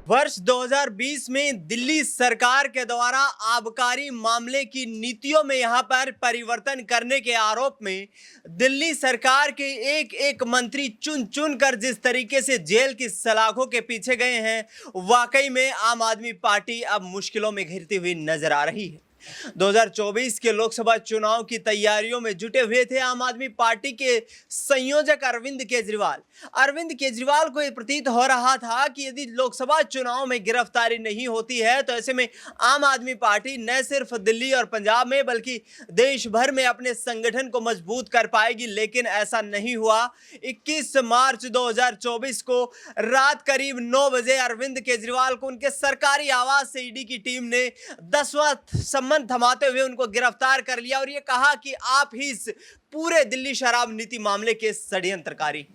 वर्ष 2020 में दिल्ली सरकार के द्वारा आबकारी मामले की नीतियों में यहां पर परिवर्तन करने के आरोप में दिल्ली सरकार के एक एक मंत्री चुन चुन कर जिस तरीके से जेल की सलाखों के पीछे गए हैं, वाकई में आम आदमी पार्टी अब मुश्किलों में घिरती हुई नजर आ रही है। 2024 के लोकसभा चुनाव की तैयारियों में जुटे हुए थे आम आदमी पार्टी के संयोजक अरविंद केजरीवाल को यह प्रतीत हो रहा था कि यदि लोकसभा चुनाव में गिरफ्तारी नहीं होती है तो ऐसे में आम आदमी पार्टी न सिर्फ दिल्ली और पंजाब में बल्कि देश भर में अपने संगठन को मजबूत कर पाएगी, लेकिन ऐसा नहीं हुआ। 21 मार्च 2024 को रात करीब 9 बजे अरविंद केजरीवाल को उनके सरकारी आवास से ईडी की टीम ने 10वां सम्मन थमाते हुए उनको गिरफ्तार कर लिया और ये कहा कि आप ही इस पूरे दिल्ली शराब नीति मामले के षड्यंत्रकारी।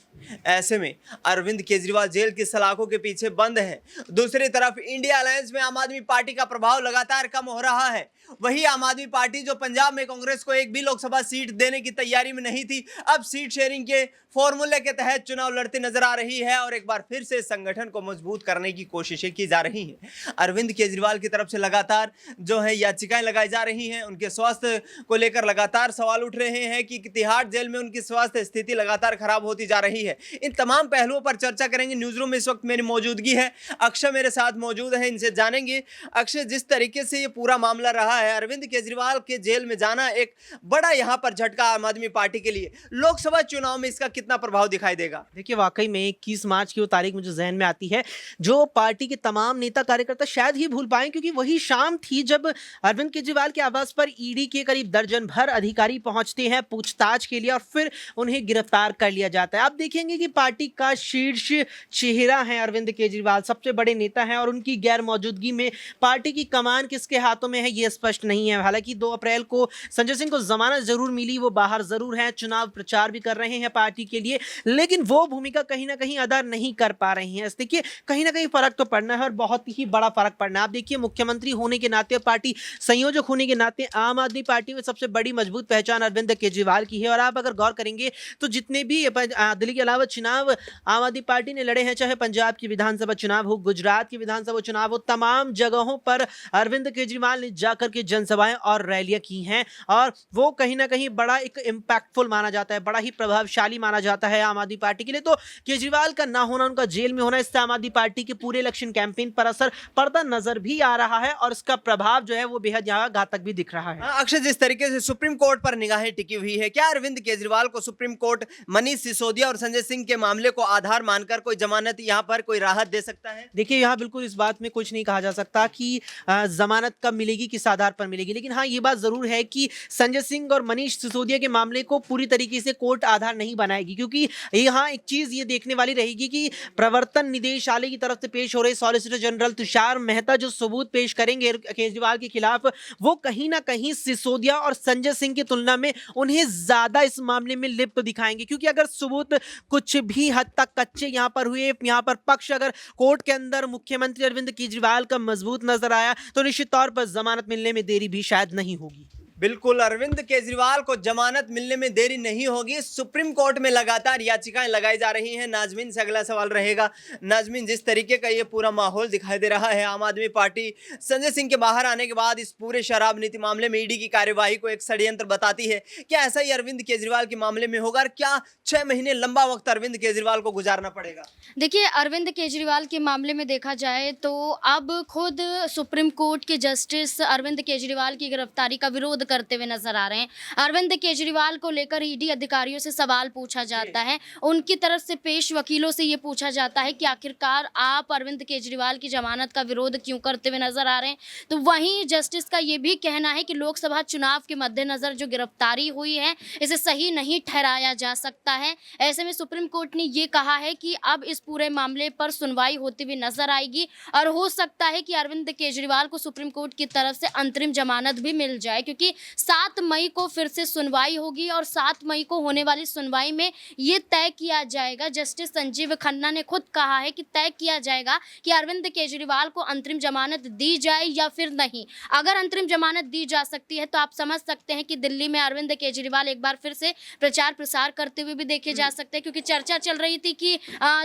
ऐसे में अरविंद केजरीवाल जेल की सलाखों के पीछे बंद हैं। दूसरी तरफ इंडिया अलायंस में आम आदमी पार्टी का प्रभाव लगातार कम हो रहा है। वही आम आदमी पार्टी जो पंजाब में कांग्रेस को एक भी लोकसभा सीट देने की तैयारी में नहीं थी, अब सीट शेयरिंग के फॉर्मूले के तहत चुनाव लड़ती नजर आ रही है और एक बार फिर से संगठन को मजबूत करने की कोशिशें की जा रही हैं। अरविंद केजरीवाल की तरफ से लगातार जो है याचिकाएं लगाई जा रही हैं। उनके स्वास्थ्य को लेकर लगातार सवाल उठ रहे हैं कि तिहाड़ जेल में उनकी स्वास्थ्य स्थिति लगातार खराब होती जा रही है। इन तमाम पहलुओं पर चर्चा करेंगे। न्यूज रूम में इस वक्त मेरी मौजूदगी है, अक्षय मेरे साथ मौजूद है, इनसे जानेंगे। अक्षय, जिस तरीके से ये पूरा मामला रहा है, अरविंद केजरीवाल के जेल में जाना एक बड़ा यहां पर झटका आम आदमी पार्टी के लिए, लोकसभा चुनाव में इसका कितना प्रभाव दिखाई देगा? देखिए, वाकई में 21 मार्च की वो तारीख मुझे जहन में आती है जो पार्टी के तमाम नेता कार्यकर्ता शायद ही भूल पाए, क्योंकि वही शाम थी जब अरविंद केजरीवाल के आवास पर ईडी के करीब दर्जन भर अधिकारी पहुंचते हैं पूछताछ के लिए और फिर उन्हें गिरफ्तार कर लिया जाता है। आप देखेंगे कि पार्टी का शीर्ष चेहरा है अरविंद केजरीवाल, सबसे बड़े नेता हैं और उनकी गैर मौजूदगी में पार्टी की कमान किसके हाथों में है ये स्पष्ट नहीं है। हालांकि 2 अप्रैल को संजय सिंह को जमानत जरूर मिली, वो बाहर जरूर हैं, चुनाव प्रचार भी कर रहे हैं पार्टी के लिए, लेकिन वो भूमिका कहीं ना कहीं अदा नहीं कर पा रही हैं। देखिए, कहीं ना कहीं फर्क तो पड़ना है और बहुत ही बड़ा फर्क पड़ना है। आप देखिए, मुख्यमंत्री होने के नाते और पार्टी संयोजक होने के नाते आम आदमी पार्टी में सबसे बड़ी मजबूत पहचान अरविंद केजरीवाल की है। और आप अगर गौर करेंगे तो जितने भी दिल्ली के अलावा चुनाव आम आदमी पार्टी ने लड़े हैं, चाहे पंजाब की विधानसभा चुनाव हो, गुजरात की विधानसभा चुनाव हो, तमाम जगहों पर अरविंद केजरीवाल ने जाकर के जनसभाएं और रैलियां की हैं और वो कहीं ना कहीं बड़ा एक इंपैक्टफुल माना जाता है, बड़ा ही प्रभावशाली माना जाता है आम आदमी पार्टी के लिए। तो केजरीवाल का ना होना, उनका जेल में होना, इससे आम आदमी पार्टी के पूरे इलेक्शन कैंपेन पर असर पड़ता नजर भी आ रहा है और इसका प्रभाव जो है वो बेहद यहाँ घातक भी दिख रहा है। अक्षय, जिस तरीके से सुप्रीम कोर्ट पर निगाहें टिकी हुई है, क्या अरविंद केजरीवाल को सुप्रीम कोर्ट मनीष सिसोदिया और संजय सिंह के मामले को आधार मानकर कोई जमानत यहाँ पर कोई राहत दे सकता है? देखिए, यहाँ बिल्कुल इस बात में कुछ नहीं कहा जा सकता कि जमानत कब मिलेगी, किस आधार पर मिलेगी, लेकिन हाँ ये बात जरूर है कि संजय सिंह और मनीष सिसोदिया के मामले को पूरी तरीके से कोर्ट आधार नहीं बनाएगी, क्योंकि यहाँ एक चीज ये देखने वाली रहेगी कि प्रवर्तन निदेशालय की तरफ से पेश हो रहे सॉलिसिटर जनरल तुषार मेहता जो सबूत पेश करेंगे केजरीवाल के खिलाफ, वो कहीं ना कहीं सिसोदिया और संजय सिंह की तुलना में उन्हें ज्यादा इस मामले में लिप्त दिखाएंगे। क्योंकि अगर सबूत कुछ भी हद तक कच्चे यहाँ पर हुए, यहाँ पर पक्ष अगर कोर्ट के अंदर मुख्यमंत्री अरविंद केजरीवाल का मजबूत नजर आया तो निश्चित तौर पर जमानत मिलने में देरी भी शायद नहीं होगी। बिल्कुल, अरविंद केजरीवाल को जमानत मिलने में देरी नहीं होगी। सुप्रीम कोर्ट में लगातार याचिकाएं लगाई जा रही हैं। नाजमीन से अगला सवाल रहेगा। नाजमीन, जिस तरीके का ये पूरा माहौल दिखाई दे रहा है, आम आदमी पार्टी संजय सिंह के बाहर आने के बाद इस पूरे शराब नीति मामले में ईडी की कार्यवाही को एक षड्यंत्र बताती है। क्या ऐसा ही अरविंद केजरीवाल के मामले में होगा और क्या 6 महीने लंबा वक्त अरविंद केजरीवाल को गुजारना पड़ेगा? देखिए, अरविंद केजरीवाल के मामले में देखा जाए तो अब खुद सुप्रीम कोर्ट के जस्टिस अरविंद केजरीवाल की गिरफ्तारी का विरोध करते हुए नजर आ रहे हैं। अरविंद केजरीवाल को लेकर ईडी अधिकारियों से सवाल पूछा जाता है, उनकी तरफ से पेश वकीलों से ये पूछा जाता है कि आखिरकार आप अरविंद केजरीवाल की जमानत का विरोध क्यों करते हुए नजर आ रहे हैं। तो वहीं जस्टिस का ये भी कहना है कि लोकसभा चुनाव के मद्देनजर जो गिरफ्तारी हुई है इसे सही नहीं ठहराया जा सकता है। ऐसे में सुप्रीम कोर्ट ने ये कहा है कि अब इस पूरे मामले पर सुनवाई होती हुई नजर आएगी और हो सकता है कि अरविंद केजरीवाल को सुप्रीम कोर्ट की तरफ से अंतरिम जमानत भी मिल जाए, क्योंकि 7 मई को फिर से सुनवाई होगी और 7 मई को होने वाली सुनवाई में ये तय किया जाएगा। जस्टिस संजीव खन्ना ने खुद कहा है कि तय किया जाएगा कि अरविंद केजरीवाल को अंतरिम जमानत दी जाए या फिर नहीं। अगर अंतरिम जमानत दी जा सकती है तो आप समझ सकते हैं कि दिल्ली में अरविंद केजरीवाल एक बार फिर से प्रचार प्रसार करते हुए भी देखे जा सकते हैं, क्योंकि चर्चा चल रही थी कि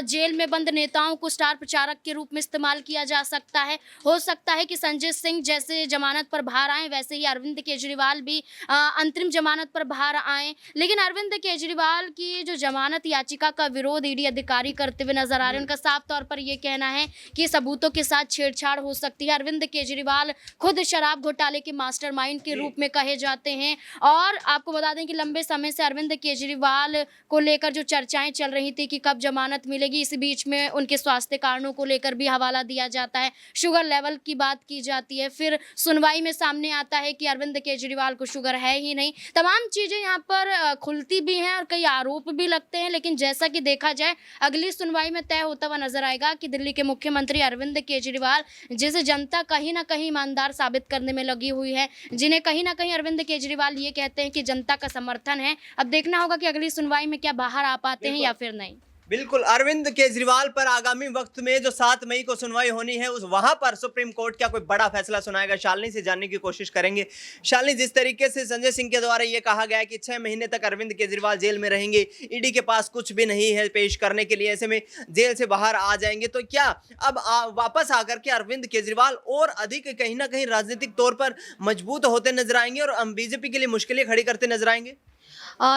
जेल में बंद नेताओं को स्टार प्रचारक के रूप में इस्तेमाल किया जा सकता है। हो सकता है कि संजय सिंह जैसे जमानत पर बाहर आए, वैसे ही अरविंद केजरीवाल भी अंतरिम जमानत पर बाहर आए। लेकिन अरविंद केजरीवाल की जो जमानत याचिका का विरोध ईडी अधिकारी करते हुए नजर आ रहे हैं। उनका साफ तौर पर यह कहना है कि सबूतों के साथ छेड़छाड़ हो सकती है। अरविंद केजरीवाल खुद शराब घोटाले के मास्टरमाइंड के रूप में कहे जाते हैं और आपको बता दें कि लंबे समय से अरविंद केजरीवाल को लेकर जो चर्चाएं चल रही थी कि कब जमानत मिलेगी, इस बीच में उनके स्वास्थ्य कारणों को लेकर भी हवाला दिया जाता है, शुगर लेवल की बात की जाती है, फिर सुनवाई में सामने आता है कि अरविंद केजरीवाल को शुगर है ही नहीं। तमाम चीजें यहाँ पर खुलती भी हैं और कई आरोप भी लगते हैं। लेकिन जैसा कि देखा जाए अगली सुनवाई में तय होता हुआ नजर आएगा कि दिल्ली के मुख्यमंत्री अरविंद केजरीवाल, जिसे जनता कहीं ना कहीं ईमानदार साबित करने में लगी हुई है, जिन्हें कहीं ना कहीं अरविंद केजरीवाल ये कहते हैं कि जनता का समर्थन है, अब देखना होगा कि अगली सुनवाई में क्या बाहर आ पाते हैं या फिर नहीं। बिल्कुल, अरविंद केजरीवाल पर आगामी वक्त में जो 7 मई को सुनवाई होनी है, उस वहां पर सुप्रीम कोर्ट क्या कोई बड़ा फैसला सुनाएगा, शालिनी से जानने की कोशिश करेंगे। शालिनी, जिस तरीके से संजय सिंह के द्वारा ये कहा गया है कि 6 महीने तक अरविंद केजरीवाल जेल में रहेंगे, ईडी के पास कुछ भी नहीं है पेश करने के लिए, ऐसे में जेल से बाहर आ जाएंगे, तो क्या अब वापस आकर के अरविंद केजरीवाल और अधिक कहीं ना कहीं राजनीतिक तौर पर मजबूत होते नजर आएंगे और बीजेपी के लिए मुश्किलें खड़ी करते नजर आएंगे?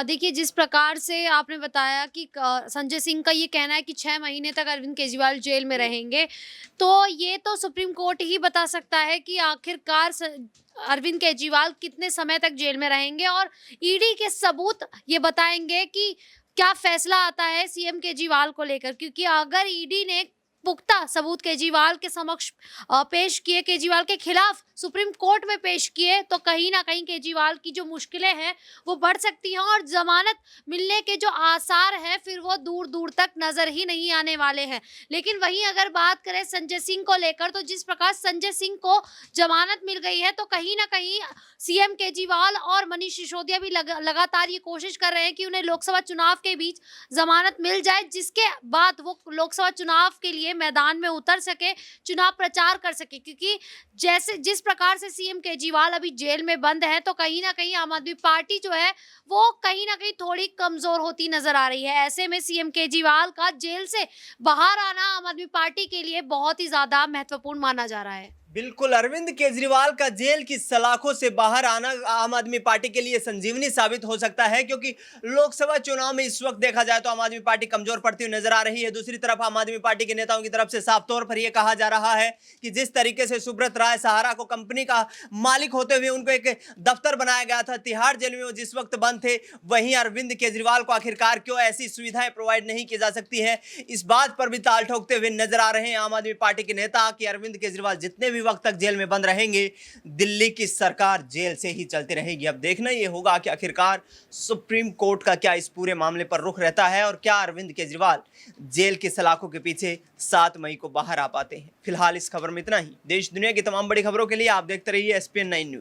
देखिए, जिस प्रकार से आपने बताया कि संजय सिंह का ये कहना है कि 6 महीने तक अरविंद केजरीवाल जेल में रहेंगे, तो ये तो सुप्रीम कोर्ट ही बता सकता है कि आखिरकार अरविंद केजरीवाल कितने समय तक जेल में रहेंगे और ईडी के सबूत ये बताएंगे कि क्या फैसला आता है सीएम केजरीवाल को लेकर। क्योंकि अगर ईडी ने पुख्ता सबूत केजरीवाल के समक्ष पेश किए, केजरीवाल के खिलाफ सुप्रीम कोर्ट में पेश किए, तो कहीं ना कहीं केजरीवाल की जो मुश्किलें हैं वो बढ़ सकती हैं और जमानत मिलने के जो आसार हैं फिर वो दूर दूर तक नजर ही नहीं आने वाले हैं। लेकिन वहीं अगर बात करें संजय सिंह को लेकर, तो जिस प्रकार संजय सिंह को जमानत मिल गई है, तो कहीं ना कहीं सीएम केजरीवाल और मनीष सिसोदिया भी लगातार ये कोशिश कर रहे हैं कि उन्हें लोकसभा चुनाव के बीच जमानत मिल जाए, जिसके बाद वो लोकसभा चुनाव के लिए मैदान में उतर सके, चुनाव प्रचार कर सके। क्योंकि जिस प्रकार से सीएम केजरीवाल अभी जेल में बंद है, तो कहीं ना कहीं आम आदमी पार्टी जो है वो कहीं ना कहीं थोड़ी कमजोर होती नजर आ रही है। ऐसे में सीएम केजरीवाल का जेल से बाहर आना आम आदमी पार्टी के लिए बहुत ही ज्यादा महत्वपूर्ण माना जा रहा है। बिल्कुल, अरविंद केजरीवाल का जेल की सलाखों से बाहर आना आम आदमी पार्टी के लिए संजीवनी साबित हो सकता है, क्योंकि लोकसभा चुनाव में इस वक्त देखा जाए तो आम आदमी पार्टी कमजोर पड़ती हुई नजर आ रही है। दूसरी तरफ आम आदमी पार्टी के नेताओं की तरफ से साफ तौर पर यह कहा जा रहा है कि जिस तरीके से सुब्रत राय सहारा को कंपनी का मालिक होते हुए उनको एक दफ्तर बनाया गया था तिहाड़ जेल में, वो जिस वक्त बंद थे, वहीं अरविंद केजरीवाल को आखिरकार क्यों ऐसी सुविधाएं प्रोवाइड नहीं की जा सकती है, इस बात पर भी ताल ठोकते हुए नजर आ रहे हैं आम आदमी पार्टी के नेता कि अरविंद केजरीवाल जितने भी वक्त तक जेल में बंद रहेंगे, दिल्ली की सरकार जेल से ही चलती रहेगी। अब देखना यह होगा कि आखिरकार सुप्रीम कोर्ट का क्या इस पूरे मामले पर रुख रहता है और क्या अरविंद केजरीवाल जेल की सलाखों के पीछे 7 मई को बाहर आ पाते हैं। फिलहाल इस खबर में इतना ही। देश दुनिया की तमाम बड़ी खबरों के लिए आप देखते रहिए SPN 9 न्यूज।